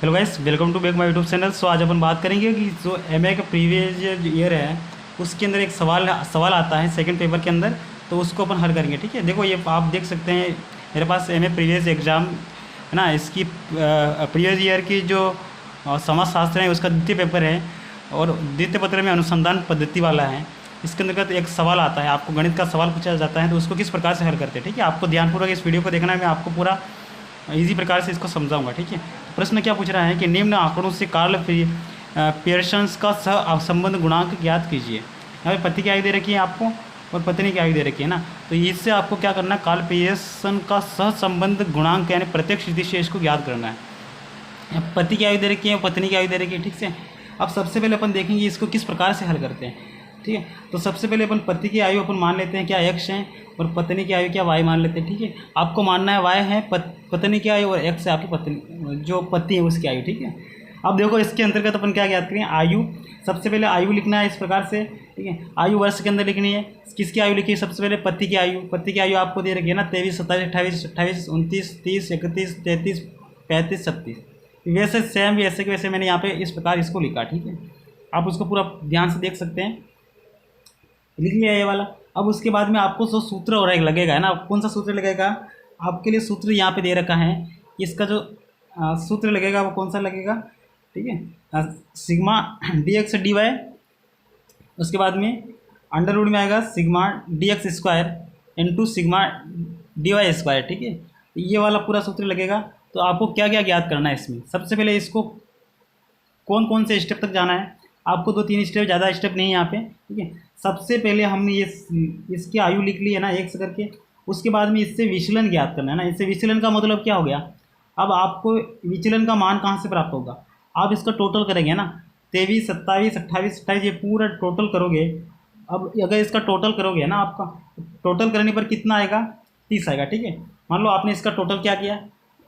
Hello guys, welcome to back my YouTube channel. So आज अपन बात करेंगे कि जो एमए का प्रीवियस ईयर है उसके अंदर एक सवाल आता है सेकंड पेपर के अंदर, तो उसको अपन हल करेंगे। ठीक है, देखो ये आप देख सकते हैं मेरे पास एमए प्रीवियस एग्ज़ाम है ना, इसकी प्रीवियस ईयर की जो समाजशास्त्र है उसका द्वितीय पेपर है और द्वितीय पेपर में अनुसंधान पद्धति वाला है। इसके अंतर्गत एक सवाल आता है, आपको गणित का सवाल पूछा जाता है तो उसको किस प्रकार से हल करते हैं। ठीक है, आपको ध्यानपूर्वक इस वीडियो को देखना है, मैं आपको पूरा इजी प्रकार से इसको समझाऊंगा। ठीक है, प्रश्न क्या पूछ रहा है कि निम्न आंकड़ों से कार्ल पियर्सन्स का सह संबंध गुणांक ज्ञात कीजिए। यहाँ पे पति की आयु दे रखी है आपको और पत्नी की आयु दे रखी है ना, तो इससे आपको क्या करना है, कार्ल पियर्सन का सह संबंध गुणांक यानी प्रत्यक्ष विधि से इसको ज्ञात करना है। पति की आयु दे रखी है, पत्नी की आयु दे रखी है। ठीक से, अब सबसे पहले अपन देखेंगे इसको किस प्रकार से हल करते हैं। ठीक है, तो सबसे पहले अपन पति की आयु अपन मान लेते हैं क्या एक्स है और पत्नी की आयु क्या वाई मान लेते हैं। ठीक है, आपको मानना है वाई है पत्नी की आयु और एक्स है आपकी पत्नी जो पति है उसकी आयु। ठीक है, अब देखो इसके अंतर्गत अपन क्या ज्ञात करें, आयु। सबसे पहले आयु लिखना है इस प्रकार से। ठीक है, आयु वर्ष के अंदर लिखनी है। किसकी आयु लिखी है, सबसे पहले पति की आयु। पति की आयु आपको दे रखी है ना 23, 27, 28, 28, 29, 30, 31, 33, 35, 36। वैसे सेम वैसे के वैसे मैंने यहाँ पे इस प्रकार इसको लिखा। ठीक है, आप उसको पूरा ध्यान से देख सकते हैं, लिख लिया ये वाला। अब उसके बाद में आपको जो सूत्र और एक लगेगा है ना, कौन सा सूत्र लगेगा आपके लिए, सूत्र यहाँ पे दे रखा है। इसका जो सूत्र लगेगा वो कौन सा लगेगा। ठीक है, sigma d x d y, उसके बाद में अंडर रूट में आएगा sigma d x square into sigma d y square. ठीक है, तो ये वाला पूरा सूत्र लगेगा। तो आपको क्या क्या ज्ञात करना है इसमें, सबसे पहले इसको कौन कौन से स्टेप तक जाना है, आपको 2-3 स्टेप, ज़्यादा स्टेप नहीं है यहाँ पे। ठीक है, सबसे पहले हमने ये इसकी आयु लिख ली है ना एक्स करके, उसके बाद में इससे विचलन ज्ञात करना है ना। इससे विचलन का मतलब क्या हो गया, अब आपको विचलन का मान कहाँ से प्राप्त होगा, आप इसका टोटल करेंगे ना, 23, 27, 28, 28 ये पूरा टोटल करोगे। अब अगर इसका टोटल करोगे ना, आपका टोटल करने पर कितना आएगा, 30 आएगा। ठीक है, मान लो आपने इसका टोटल क्या किया,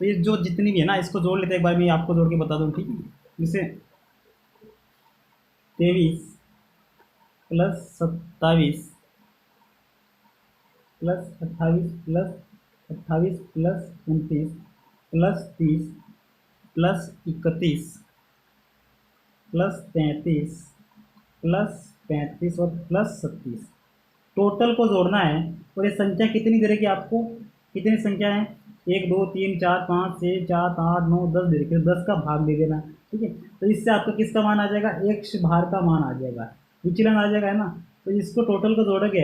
तो ये जो जितनी भी है ना इसको जोड़ लेते हैं, एक बार मैं आपको जोड़ के बता दूँ। ठीक है, जैसे 23 plus 27 plus 28 plus 28 plus 29 plus 30 plus 31 plus 33 plus 35 और प्लस 37, टोटल को जोड़ना है। और ये संख्या कितनी दे रखी है आपको, कितनी संख्या है, 1 2 3 4 5 6 7 8 9 10 दे रखी है, 10 का भाग दे देना। ठीक है, तो इससे आपका किसका मान आ जाएगा, एक्स भार का मान आ जाएगा, विचलन आ जाएगा है ना। तो इसको टोटल को जोड़ोगे,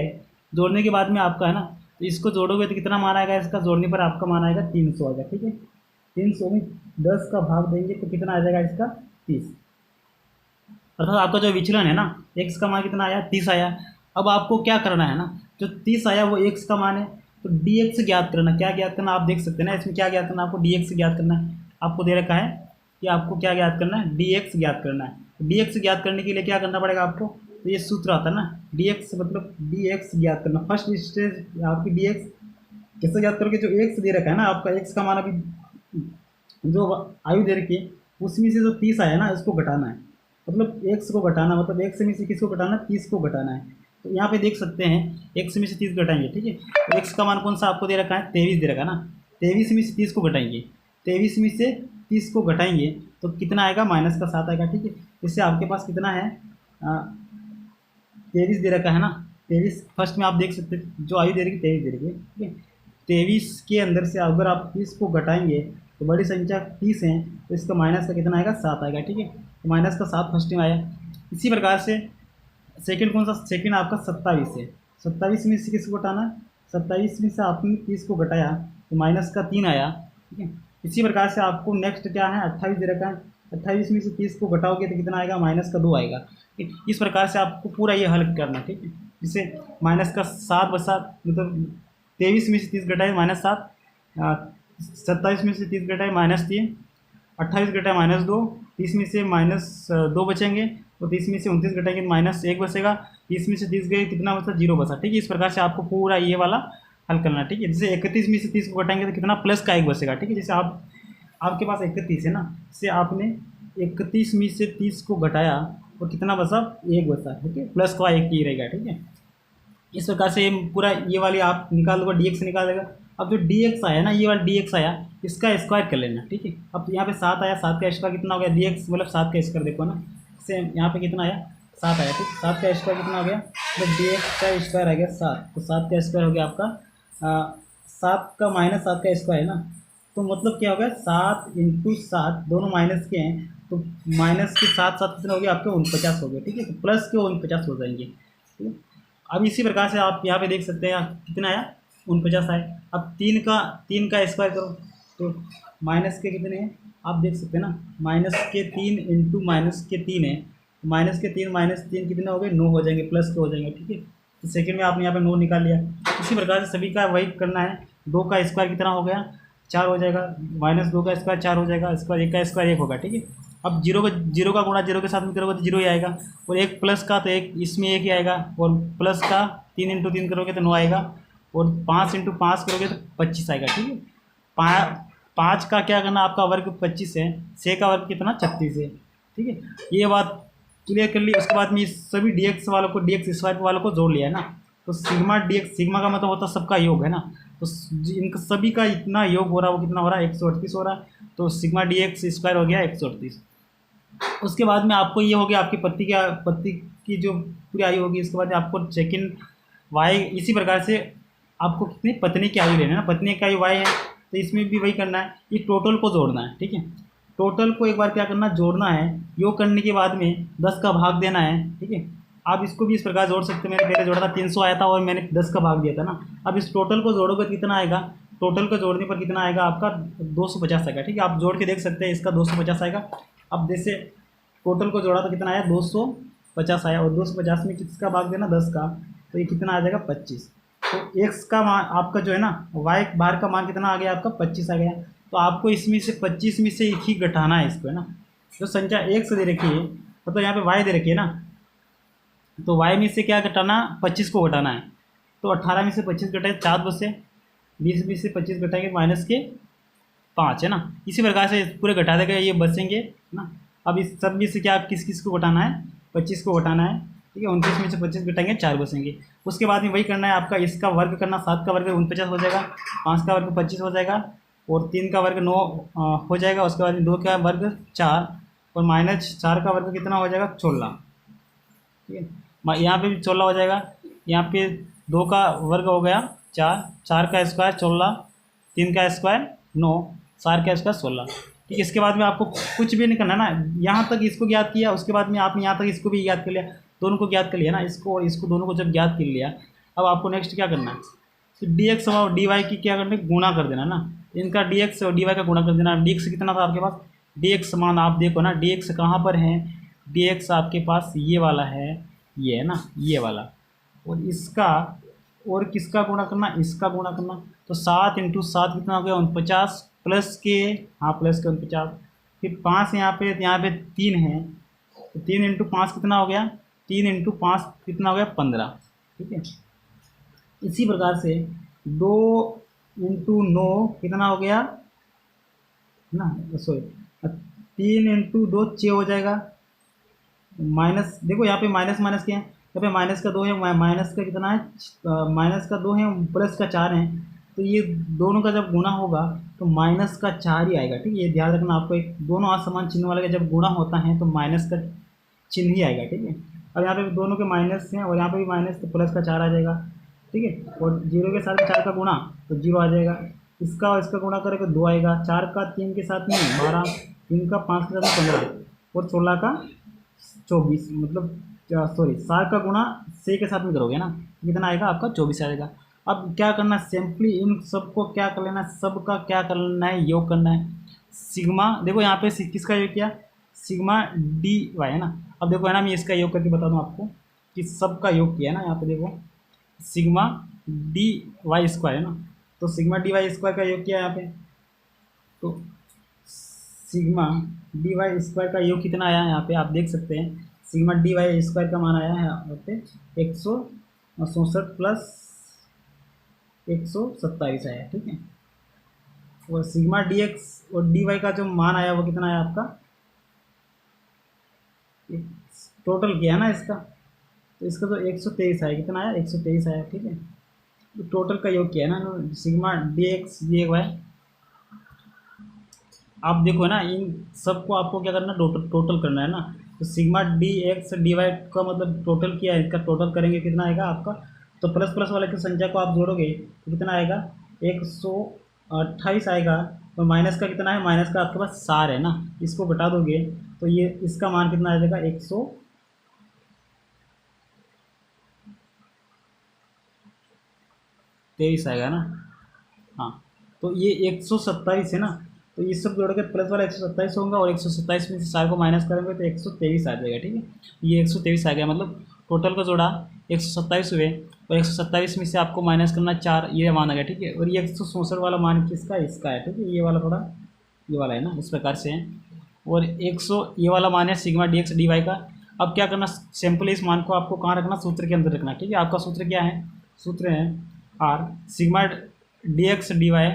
जोड़ने के बाद में आपका है ना, तो इसको जोड़ोगे तो कितना मान आएगा, इसका जोड़ने पर आपका मान आएगा 300 आएगा। ठीक है, 300 में 10 का भाग देंगे तो कितना आ जाएगा इसका 30, अर्थात आपका जो विचलन है ना एक्स का मान कितना आया, 30 आया। अब आपको क्या करना है ना, जो 30 आया वो एक्स का मान है, तो डी एक्स ज्ञात करना। क्या ज्ञात करना, आप देख सकते हैं ना इसमें क्या ज्ञात करना, आपको डी एक्स ज्ञात करना है। आपको दे रखा है कि आपको क्या ज्ञात करना है, डी एक्स ज्ञात करना है। डी एक्स ज्ञात करने के लिए क्या करना पड़ेगा आपको, तो ये सूत्र आता है ना, डी एक्स मतलब डी एक्स ज्ञात करना। फर्स्ट स्टेज आपकी डी एक्स कैसे ज्ञात करोगे, जो एक्स दे रखा है ना आपका, एक्स का मान अभी जो आयु दे रखी है उसमें से जो 30 आया ना इसको घटाना है, मतलब एक्स को घटाना, मतलब एक्स में से किसको घटाना है, 30 को घटाना है। तो यहाँ पे देख सकते हैं एक्स में से 30 घटाएंगे। ठीक है, तो एक्स का मान कौन सा आपको दे रखा है, 23 दे रखा है ना, 23 में से 30 को घटाएंगे, 23 में से 30 को घटाएंगे तो कितना आएगा, -7 आएगा। ठीक है, इससे आपके पास कितना है, 23 दे रखा है ना, 23 फर्स्ट में आप देख सकते हैं जो आयु दे रही है 23 दे रही है। ठीक है, 23 के अंदर से अगर आप 30 को घटाएंगे तो बड़ी संख्या 30 है, तो इसका माइनस का कितना आएगा, 7 आएगा। ठीक है, तो -7 फर्स्ट में आया। इसी प्रकार से सेकंड कौन सा, सेकंड आपका 27 है, 27 में से किसको घटाना है, 27 में से आपने 30 को घटाया तो -3 आया। ठीक है, इसी प्रकार से आपको नेक्स्ट क्या है, 28 दे रखा है, 28 में से 30 को घटाओगे तो कितना आएगा, -2 आएगा। ठीक, इस प्रकार से आपको पूरा ये हल करना है। ठीक है, जिससे -7 बसा, मतलब 23 में से 30 घटाए -7, 27 में से 30 घटाए -3, 28 घटाए -2, 30 में से -2 बचेंगे, और 30 में से 29 घटाएंगे -1 बचेगा, 30 में से 30 गए कितना बचा, 0 बचा। ठीक है, इस प्रकार से आपको पूरा ये वाला हल करना है। ठीक है, जैसे 31 में से 30 को घटाएंगे तो कितना, +1 बचेगा। ठीक है, जैसे आपके पास 31 है ना, इससे आपने 31 में से 30 को घटाया और कितना बचा, 1 बचा। ठीक है, प्लस का 1 ही रहेगा। ठीक है, इस प्रकार से पूरा ये वाली आप निकाल दोगे, डी एक्स निकाल देगा। अब जो डी एक्स आया ना, ये वाला डी एक्स आया, इसका स्क्वायर कर लेना, ठीक है। अब यहाँ पे 7 आया, 7 का स्क्वायर कितना हो गया, डी एक्स मतलब 7 का स्क्वायर देखो ना, सेम यहाँ पे कितना आया 7 आया, ठीक। 7 का स्क्वायर कितना हो गया, तो डी एक्स का स्क्वायर आ गया 7, तो 7 का स्क्वायर हो गया आपका 7 का माइनस 7 का स्क्वायर है ना, तो मतलब क्या हो गया 7 इंटू 7, दोनों माइनस के हैं, तो माइनस के 7 कितना हो गया आपके 49 हो गया, ठीक है। तो प्लस के 49 हो जाएंगे, ठीक है। अब इसी प्रकार से आप यहाँ पे देख सकते हैं कितना आया 49 आए। अब 3 का स्क्वायर करो तो माइनस के कितने हैं आप देख सकते हैं ना, माइनस के 3 इंटू माइनस के 3 है, माइनस के 3 माइनस 3 कितने हो गए 9 हो जाएंगे, प्लस के हो जाएंगे, ठीक है। तो सेकंड में आपने यहाँ पे 9 निकाल लिया। इसी प्रकार से सभी का वही करना है। 2 का स्क्वायर कितना हो गया 4 हो जाएगा, -2 का स्क्वायर 4 हो जाएगा, स्क्वायर 1 का स्क्वायर 1 होगा, ठीक है। अब जीरो का गुणा जीरो के साथ में करोगे तो जीरो ही आएगा, और 1 प्लस का तो 1 इसमें 1 ही आएगा, और प्लस का 3 इंटू 3 करोगे तो 9 आएगा, और 5 इंटू 5 करोगे तो 25 आएगा, ठीक है। 5 का क्या करना आपका वर्ग 25 है, 6 का वर्ग कितना 36 है, ठीक है। ये बात क्लियर कर ली। उसके बाद में सभी डी एक्स वालों को डी एक्स स्क्वायर वालों को जोड़ लिया है ना, तो सिग्मा डी एक्स, सिग्मा का मतलब होता है सबका योग है ना, तो इनका सभी का इतना योग हो रहा है वो कितना हो रहा है 138 हो रहा है, तो सिग्मा डी एक्स स्क्वायर हो गया 138। उसके बाद में आपको ये हो गया आपकी पत्ती की जो पूरी आयु होगी, इसके बाद आपको सेकंड वाई, इसी प्रकार से आपको कितनी पत्नी की आयु लेना है ना, पत्नी की आयु वाई है, तो इसमें भी वही करना है, ये टोटल को जोड़ना है, ठीक है। टोटल को एक बार क्या करना जोड़ना है, योग करने के बाद में 10 का भाग देना है, ठीक है। आप इसको भी इस प्रकार जोड़ सकते हैं, मैंने पहले जोड़ा था 300 आया था और मैंने 10 का भाग दिया था ना। अब इस टोटल को जोड़ोगे तो कितना आएगा, टोटल को जोड़ने पर कितना आएगा आपका 250 आएगा, ठीक है। आप जोड़ के देख सकते हैं, इसका 250 आएगा। अब जैसे टोटल को जोड़ा तो कितना आया 250 आया, और 250 में किसका भाग देना 10 का, तो ये कितना आ जाएगा 25। तो एक्स का मान आपका जो है ना, वाई बार का मान कितना आ गया आपका 25 आ गया। तो आपको इसमें से 25 में से एक ही घटाना है इसको, है ना। जो संख्या एक्स दे रखी है तो यहाँ पे वाई दे रखी है ना, तो वाई में से क्या घटाना 25 को घटाना है, तो 18 में से 25 घटाए 4 बचे, 20 में से 25 घटाएंगे -5 है ना। इसी प्रकार से पूरे घटा देगा ये बचेंगे ना। अब इस सब में से क्या किस किस को घटाना है 25 को घटाना है, ठीक है। 29 में से 25 घटाएंगे 4 बचेंगे। उसके बाद में वही करना है आपका, इसका वर्ग करना, 7 का वर्ग 49 हो जाएगा, 5 का वर्ग 25 हो जाएगा, और 3 का वर्ग 9 हो जाएगा। उसके बाद 2 का वर्ग 4, और -4 का वर्ग कितना हो जाएगा 16, ठीक है। यहाँ पे भी 16 हो जाएगा। यहाँ पे 2 का वर्ग हो गया 4, 4 का स्क्वायर 16, 3 का स्क्वायर 9, 4 का स्क्वायर 16, ठीक है। इसके बाद में आपको कुछ भी नहीं करना ना, यहाँ तक इसको ज्ञात किया, उसके बाद में आपने यहाँ तक इसको भी ज्ञात कर लिया, दोनों को ज्ञात कर लिया ना, इसको और इसको दोनों को जब ज्ञात कर लिया, अब आपको नेक्स्ट क्या करना है, तो डी एक्स और डी वाई की क्या करना है गुणा कर देना ना, इनका डी एक्स और डी वाई का गुणा कर देना। डी एक्स कितना था आपके पास, डी एक्स मान आप देखो ना, डी एक्स कहाँ पर है, डी एक्स आपके पास ये वाला है, ये है ना ये वाला, और इसका और किसका गुणा करना, इसका गुणा करना। तो 7 इंटू 7 कितना हो गया 49, प्लस के हाँ प्लस के 49, फिर 5 यहाँ पे 3 है, तो 3 इंटू 5 कितना हो गया, 3 इंटू 5 कितना हो गया 15, ठीक है। इसी प्रकार से 2 इंटू 9 कितना हो गया ना, सॉरी 3 इंटू 2 6 हो जाएगा, माइनस देखो यहाँ पे माइनस माइनस क्या है, यहाँ पे माइनस का 2 है, माइनस का कितना है माइनस का 2 है, प्लस का 4 है, तो ये दोनों का जब गुणा होगा तो माइनस का 4 ही आएगा, ठीक है। ये ध्यान रखना आपको, एक दोनों असमान चिन्ह वाले का जब गुणा होता है तो माइनस का चिन्ह ही आएगा, ठीक है। अब यहाँ पे दोनों के माइनस हैं और यहाँ पे भी माइनस, तो प्लस का 4 आ जाएगा, ठीक है। और 0 के साथ 4 का गुणा तो 0 आ जाएगा, इसका और इसका गुणा करेगा 2 आएगा, 4 का 3 के साथ में 12, 3 का 5 के साथ में 15, और 16 का 24, मतलब सॉरी 7 का गुणा 6 के साथ में करोगे ना, कितना आएगा आपका 24 आएगा। अब क्या करना है, सिंपली इन सबको क्या कर लेना है, सबका क्या कर लेना है, योग करना है। सिग्मा देखो यहाँ पे किसका योग किया, सिग्मा डी वाई है ना। अब देखो है ना, मैं इसका योग करके बता दूँ आपको कि सबका योग किया है ना, यहाँ पे देखो सिग्मा डी वाई स्क्वायर है ना, तो सिग्मा डी वाई स्क्वायर का योग किया है यहाँ पे, तो सिग्मा डी वाई स्क्वायर का योग कितना आया है यहाँ पे आप देख सकते हैं, सिग्मा डी वाई स्क्वायर का मान आया है यहाँ पे 167 प्लस 127 आया, ठीक है। और सिग्मा डी एक्स और डी वाई का जो मान आया वो कितना आया आपका, टोटल किया है ना इसका, तो इसका तो 123 आया, कितना आया 123 आया, ठीक है। तो टोटल का योग किया है ना sigma d x d y, आप देखो ना, इन सबको आपको क्या करना है, टोटल टोटल करना है ना। तो sigma d x d y का मतलब टोटल किया है, इसका टोटल करेंगे कितना आएगा आपका। तो प्लस प्लस वाले की संख्या को आप जोड़ोगे तो कितना आएगा, 128 आएगा। और माइनस का कितना है, माइनस का आपके पास 4 है ना, इसको घटा दोगे तो ये इसका मान कितना आ जाएगा, 123 आएगा ना। हाँ, तो ये 127 है ना, तो ये सब जोड़ के प्लस वाला 127 होगा, और 127 में से 4 को माइनस करेंगे तो 123 आ जाएगा। ठीक है, ये 123 आ गया, मतलब टोटल का जोड़ा 127 हुए, और 127 में से आपको माइनस करना 4, ये मान आ गया। ठीक है, और ये 164 वाला मान किसका है, इसका है। ठीक है, ये वाला थोड़ा, ये वाला है ना, इस प्रकार से है। और 100 ये वाला मान है sigma d x d y का। अब क्या करना, सिंपल इस मान को आपको कहाँ रखना, सूत्र के अंदर रखना। ठीक है, आपका सूत्र क्या है, सूत्र है r sigma d x d y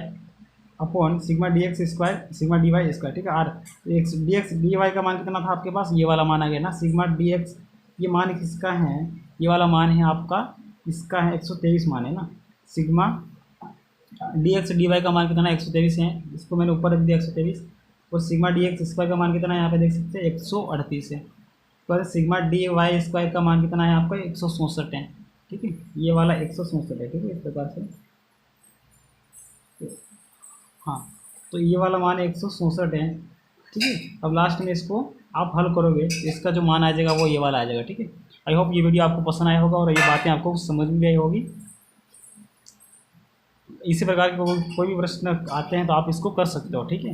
upon sigma d x square sigma d y square. ठीक है, आर एक्स डी वाई का मान कितना था आपके पास, ये वाला मान आ गया ना, सिग्मा डी एक्स, ये मान किसका है, ये वाला मान है आपका, इसका है 123 मान है ना। Sigma d x d y का मान कितना है, 123 है, इसको मैंने ऊपर रख दिया 123। और सिग्मा डी एक्स स्क्वायर का मान कितना है, यहाँ पे देख सकते हैं 138 है। पर सिग्मा डी वाई स्क्वायर का मान कितना है आपका, 164 है। ठीक है, ये वाला 164 है। ठीक है, इस प्रकार से। हाँ, तो ये वाला मान 164 है। ठीक है, अब लास्ट में इसको आप हल करोगे तो इसका जो मान आ जाएगा वो ये वाला आ जाएगा। ठीक है, आई होप ये वीडियो आपको पसंद आया होगा और ये बातें आपको समझ में आई होगी। इसी प्रकार के कोई भी प्रश्न आते हैं तो आप इसको कर सकते हो। ठीक है।